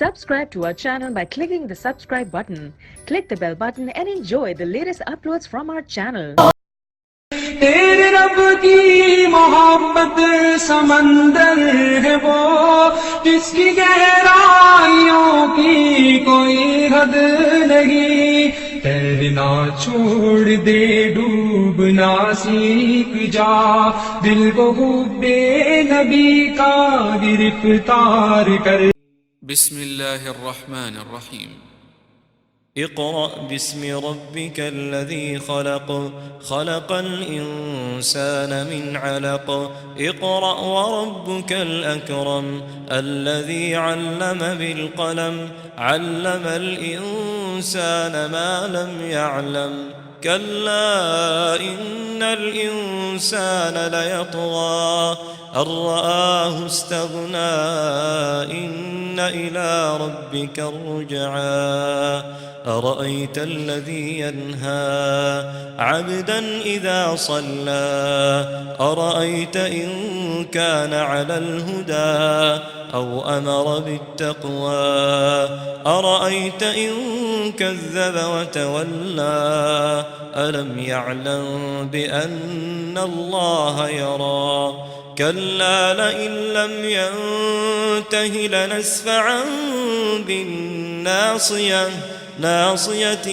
Subscribe to our channel by clicking the subscribe button. Click the bell button and enjoy the latest uploads from our channel. तेरे रब की मोहब्बत समंदर है वो जिसकी गहराइयों की कोई हद नहीं। तैरना छोड़ दे डूबना सीख जा दिल को हुब्बे नबी का गिरफ्तार कर। बिस्मिल्लाहिर रहमानिर रहीम। اقرأ باسم ربك الذي خلق خلق الإنسان من علق اقرأ وربك الأكرم الذي علم بالقلم علم الإنسان ما لم يعلم كلا إن الإنسان ليطغى أن رآه استغنى إن إلى ربك الرجعى أرأيت الذي ينهى عبدا إذا صلى أرأيت إن كان على الهدى أو أمر بالتقوى أرأيت إن كذب وتولى ألم يعلم بأن الله يرى كلا لئن لم ينته لنسفعا بالناصية ناصية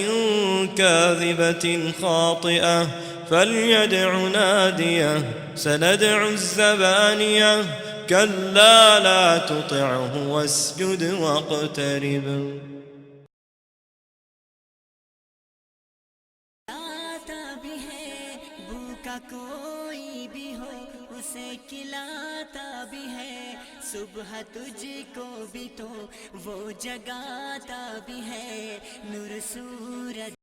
كاذبة خاطئة فليدع ناديه سندع الزبانية كلا لا تطعه واسجد واقترب खिलाता भी है सुबह तुझको भी तो वो जगाता भी है।